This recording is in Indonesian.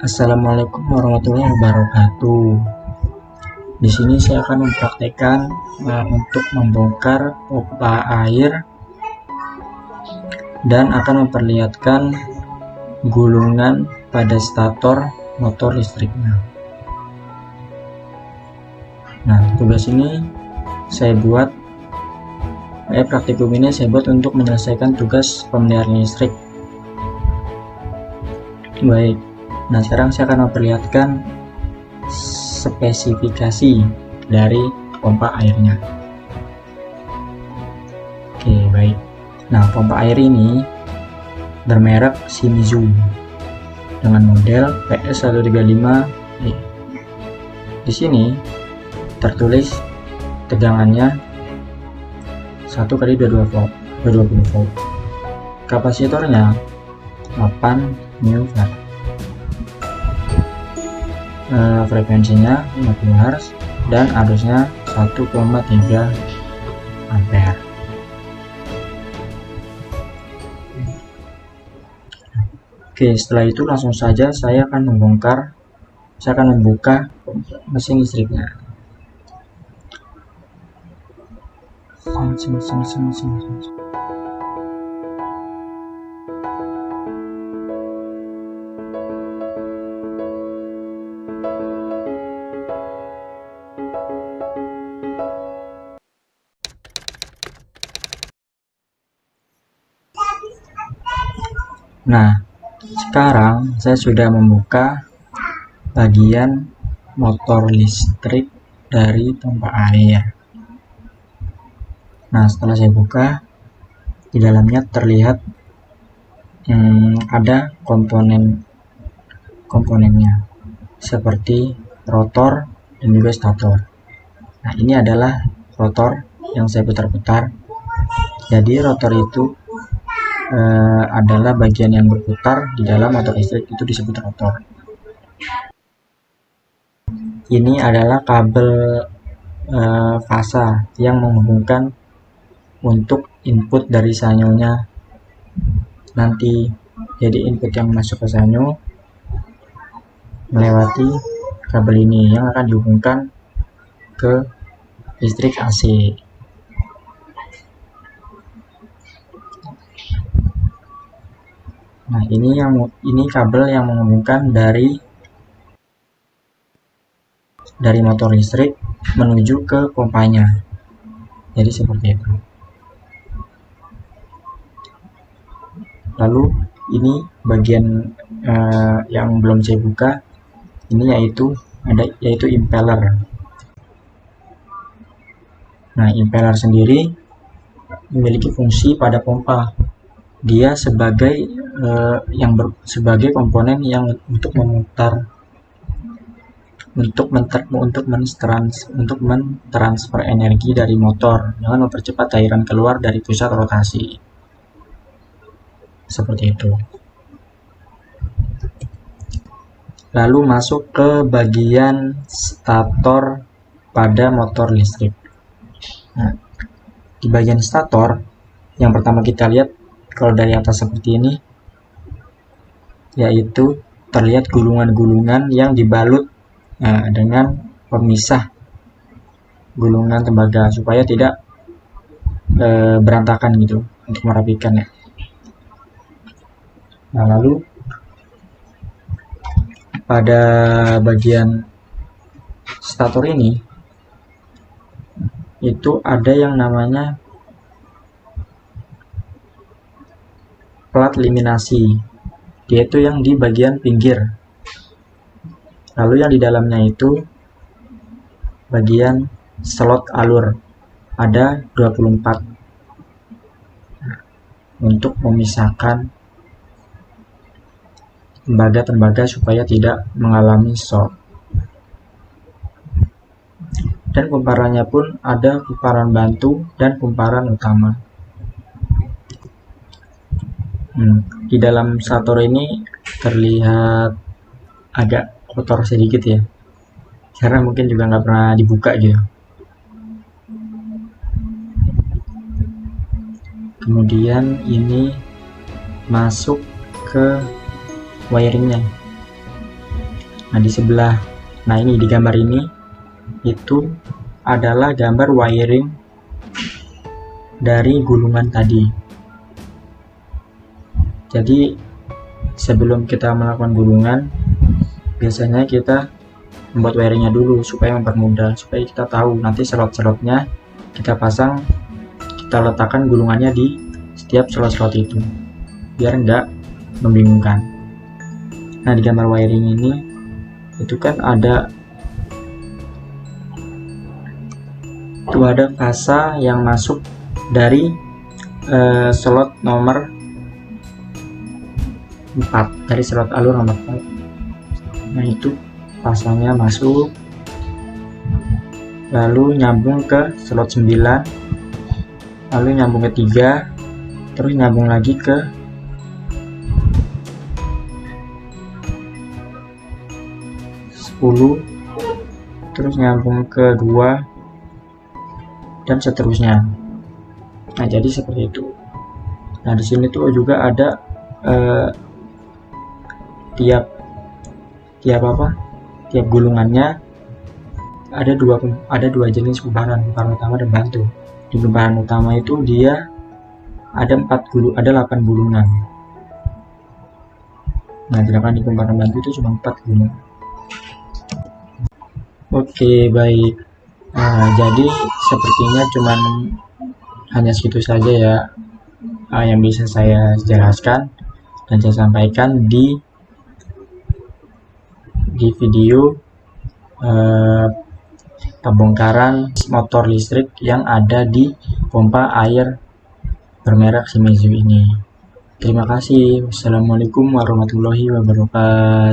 Assalamualaikum warahmatullahi wabarakatuh. Di sini saya akan mempraktekkan untuk membongkar pompa air dan akan memperlihatkan gulungan pada stator motor listriknya. Nah, tugas ini saya buat praktikum ini saya buat untuk menyelesaikan tugas pemeliharaan listrik. Baik. Nah, sekarang saya akan memperlihatkan spesifikasi dari pompa airnya. Oke, baik. Nah, pompa air ini bermerek Shimizu dengan model PS135E. Di sini tertulis tegangannya 1x22 volt, 20 volt. Kapasitornya 8 mW. Frekuensinya 50 Hz dan arusnya 1,3 ampere. Oke, setelah itu langsung saja saya akan membuka mesin listriknya. Nah, sekarang saya sudah membuka bagian motor listrik dari pompa air. Nah, setelah saya buka, di dalamnya terlihat ada komponennya seperti rotor dan juga stator. Nah, ini adalah rotor yang saya putar-putar. Jadi rotor itu adalah bagian yang berputar di dalam motor listrik, itu disebut rotor. Ini adalah kabel fasa yang menghubungkan untuk input dari sanyonya nanti. Jadi input yang masuk ke sanyo melewati kabel ini yang akan dihubungkan ke listrik AC. Nah, ini kabel yang menghubungkan dari motor listrik menuju ke pompanya. Jadi seperti itu. Lalu ini bagian yang belum saya buka, ini yaitu impeller. Nah, impeller sendiri memiliki fungsi pada pompa. Dia sebagai komponen yang untuk mentransfer energi dari motor dengan mempercepat cairan keluar dari pusat rotasi. Seperti itu. Lalu masuk ke bagian stator pada motor listrik. Nah, di bagian stator yang pertama kita lihat kalau dari atas seperti ini, yaitu terlihat gulungan-gulungan yang dibalut dengan pemisah gulungan tembaga supaya tidak berantakan gitu, untuk merapikan ya. Nah, lalu pada bagian stator ini itu ada yang namanya plat eliminasi, yaitu yang di bagian pinggir. Lalu yang di dalamnya itu bagian slot alur, ada 24 untuk memisahkan tembaga-tembaga supaya tidak mengalami shock. Dan kumparannya pun ada kumparan bantu dan kumparan utama. Di dalam stator ini terlihat agak kotor sedikit ya, karena mungkin juga nggak pernah dibuka gitu. Kemudian ini masuk ke wiringnya. Nah di sebelah, nah ini di gambar ini itu adalah gambar wiring dari gulungan tadi. Jadi sebelum kita melakukan gulungan, biasanya kita membuat wiringnya dulu supaya mempermudah, supaya kita tahu nanti slot-slotnya kita pasang, kita letakkan gulungannya di setiap slot-slot itu biar enggak membingungkan. Nah di gambar wiring ini itu kan ada fasa yang masuk dari slot nomor 4, dari slot alur nomor 4. Nah itu fasanya masuk, lalu nyambung ke slot 9, lalu nyambung ke 3, terus nyambung lagi ke 10, terus nyambung ke 2, dan seterusnya. Nah jadi seperti itu. Nah di sini tuh juga ada tiap gulungannya ada dua jenis kumparan utama dan bantu. Di kumparan utama itu dia ada 8 gulungan. Nah sedangkan di kumparan bantu itu cuma 4 gulungan. Oke, baik. Nah, jadi sepertinya cuman hanya segitu saja ya yang bisa saya jelaskan dan saya sampaikan di video pembongkaran motor listrik yang ada di pompa air bermerek Shimizu ini. Terima kasih. Wassalamualaikum warahmatullahi wabarakatuh.